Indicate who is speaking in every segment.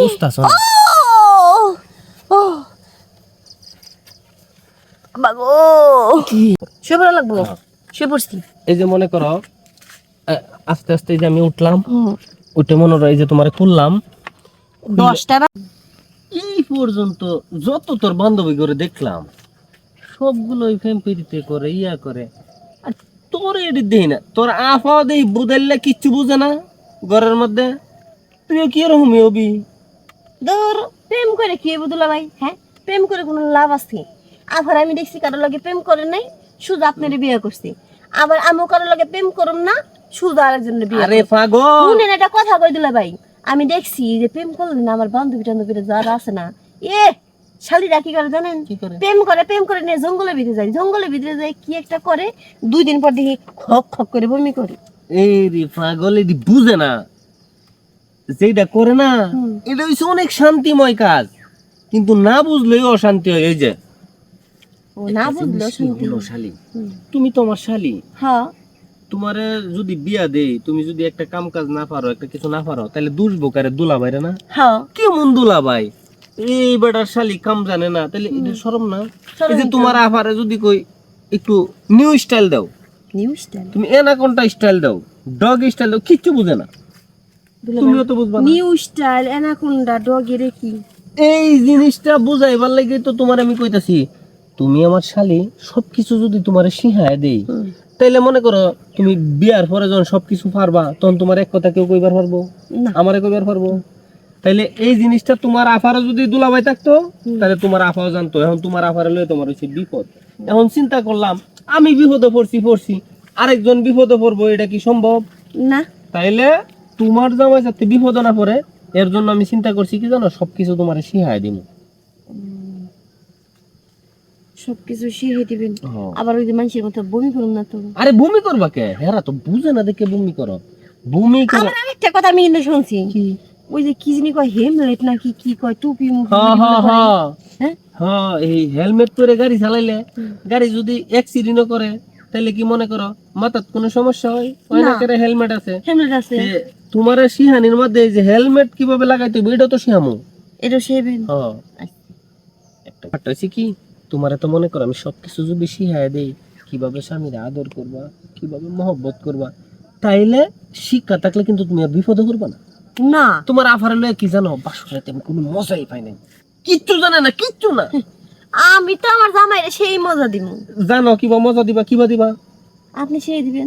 Speaker 1: বুঝতাছ না
Speaker 2: ও বাগো
Speaker 1: কি
Speaker 2: শুয়ে পড়া লাগবো শুয়ে পড়ছি
Speaker 1: এই যে মনে করো আস্তে আস্তে এই যে আমি উঠলাম উঠে মনে হয় যে তোমারে খুললাম
Speaker 2: 10টা
Speaker 1: এই পর্যন্ত যত তোর বান্ধবী করে দেখলাম সবগুলো ওই ফ্যাম্পিরিতে করে ইয়া করে আর তোর এটি দেই না তোর আফা দেই বুঝাইলে কিচ্ছু বুঝে না ঘরের মধ্যে তুই কি রকম হবি
Speaker 2: দূর প্রেম করে কি বুদুলা ভাই হ্যাঁ প্রেম করে কোনো লাভ আছে আবার আমি দেখছি কারোর লগে প্রেম করে নাই শুধু আপনারে বিয়ে করছি আবার আমি কারোর লগে প্রেম করুম না শুধু আরেকজনের বিয়ে
Speaker 1: আরে পাগল
Speaker 2: শুনেন একটা কথা কই দিলা ভাই আমি দেখছি যে প্রেম করলেন আমার বান্ধবীরা যারা আছে না শালিরা কি করে জানেন
Speaker 1: কি করে?
Speaker 2: প্রেম করে নিয়ে জঙ্গলের ভিতরে যায় কি একটা করে 2 দিন পর দেখি খক খক করে বমি করে
Speaker 1: এই রে পাগল এটি বুঝে না যেটা করে না এটা হচ্ছে অনেক শান্তিময় কাজ কিন্তু না বুঝলেই অশান্তি হয় এই যে
Speaker 2: ও না বুঝলো শুনতে
Speaker 1: হলো শালি তুমি তো আমার শালি
Speaker 2: হ্যাঁ
Speaker 1: তোমারে যদি বিয়া দেই তুমি যদি একটা কাম কাজ না পারো একটা কিছু না পারো তাহলে দুষবো কারে দুলা ভাইরে না
Speaker 2: হ্যাঁ
Speaker 1: কেমন দুলা ভাই এই বেটার শালি কাম জানে না তাহলে এটা শরম না এই যে তোমার আফারে যদি কই একটু নিউ স্টাইল দাও
Speaker 2: নিউজটা
Speaker 1: তুমি এনাকোনটা স্টাইল দাও ডগ স্টাইল দাও কিচ্ছু বুঝে না তুমিও তো বুঝবা না
Speaker 2: নিউ স্টাইল অ্যানাকোন্ডা ডগের কি
Speaker 1: এই জিনিসটা বুঝাইবার লাগে তো তোমার আমি কইতাছি তুমি আমার শালি সবকিছু যদি তোমারে শিখায় দেই তাইলে মনে করো তুমি বিয়ার পরে যখন সবকিছু পারবা তখন তোমার এক কথা কেউ কইবার পারবো
Speaker 2: না
Speaker 1: আমারে কইবার পারবো তাইলে এই জিনিসটা তোমার আফারও যদি দুলাভাই থাকতো তাহলে তোমার আফাও জানতো এখন তোমার আফারে লয়ে তোমার হচ্ছে বিপদ এখন চিন্তা করলাম আমি বিপদে পড়ছি আরেকজন বিপদে পড়বো এটা কি সম্ভব
Speaker 2: না
Speaker 1: তাইলে তোমার জামাই যাতে বিপদ না পড়ে এর জন্য আমি চিন্তা করছি কি জানো সবকিছু তোমার শিখাই দিব
Speaker 2: সবকিছু শিখে দিবেন আবার ওই যে মানুষের মতো বমি করুন না তো
Speaker 1: আরে বমি করবা কে হেরা তো বুঝে না দেখে বমি করো বমি করো
Speaker 2: আবার আরেকটা কথা আমি কিন্তু শুনছি
Speaker 1: কি
Speaker 2: ওই যে কি জানি কয় হেমলেট নাকি কি কয় টুপি মুখি
Speaker 1: হ্যাঁ হ্যাঁ হ্যাঁ
Speaker 2: হ্যাঁ
Speaker 1: হ্যাঁ এই হেলমেট পরে গাড়ি চালাইলে গাড়ি যদি অ্যাক্সিডেন্ট করে তাহলে কি মনে করো মাথার কোনো সমস্যা হয় ওই না করে হেলমেট আছে
Speaker 2: হেমলেট আছে
Speaker 1: তোমার শিহানির মধ্যে এই যে হেলমেট কিভাবে লাগাইতে হবে এটা তো শিহামু
Speaker 2: এটা সেবেন
Speaker 1: হ্যাঁ একটা কথা হচ্ছে কি তোমার তো মনে করো আমি সবকিছু যদি শিখাই দেই কিভাবে স্বামীর আদর করবা কিভাবে মহব্বত করবা তাইলে শিক্ষা থাকলে কিন্তু তুমি আর বিপদে করবা না
Speaker 2: না
Speaker 1: তোমার আফারে লয়ে কি জানো বাসুরাতে আমি কোনো মজাই পাই নাই কিচ্ছু জানে না কিচ্ছু না
Speaker 2: আমি তো আমার জামাইরে সেই মজা দিব
Speaker 1: জানো কিবা মজা দিবা কিবা দিবা
Speaker 2: আপনি সেই দিবেন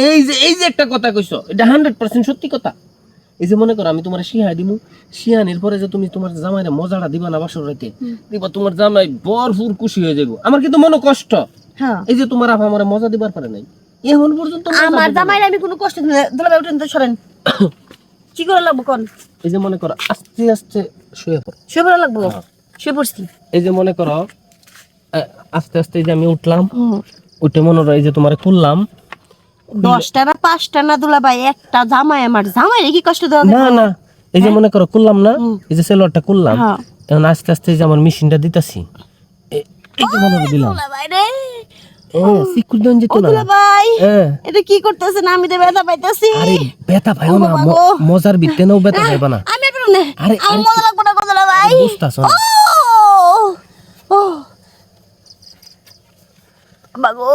Speaker 1: এই যে একটা কথা কইছো এটা 100% সত্যি কথা এই যে মনে করো আমি তোমার শিহাই দিমু শিহানির পরে যে তুমি তোমার জামাইরে মজাটা দিবা না বাসুরাতে দিবা তোমার জামাই ভরপুর খুশি হয়ে যাবো আমার কিন্তু মনে কষ্ট
Speaker 2: হ্যাঁ
Speaker 1: এই যে তোমার আফা আমারে মজা দিবার পারে নাই এখন পর্যন্ত মজা
Speaker 2: আমার
Speaker 1: দিবে না।
Speaker 2: জামাইরে আমি কোনো কষ্ট দিই না দুলাভাই উঠেন তো সরেন কি করে লাগবো কোন
Speaker 1: এই যে মনে করো আস্তে আস্তে শুয়ে পড়ো
Speaker 2: শুয়ে পড়া লাগবো শুয়ে পড়ছি
Speaker 1: এই যে মনে করো আস্তে আস্তে এই যে আমি উঠলাম উঠে মনে হয় যে তোমারে খুললাম
Speaker 2: 10টা না 5টা না দুলাভাই একটা জামাই আমার জামাইরে কি কষ্ট দেওয়া
Speaker 1: না না এই যে মনে করো খুললাম না এই যে সেলোয়ারটা খুললাম এখন আস্তে আস্তে এই যে আমার মেশিনটা দিতাছি এই যে মনে করে দিলাম
Speaker 2: দুলাভাই রে
Speaker 1: সিকুরদন যেত না
Speaker 2: দুলাভাই এটা কি করতেছেন আমি তো ব্যথা পাইতাছি
Speaker 1: আরে ব্যথা পাইও না মজার ভিতরে নাও ব্যথা পাইবা না
Speaker 2: আমি আর না
Speaker 1: আরে
Speaker 2: আমার মজা লাগবে না দুলাভাই
Speaker 1: বুঝতাছ না
Speaker 2: ও বাগো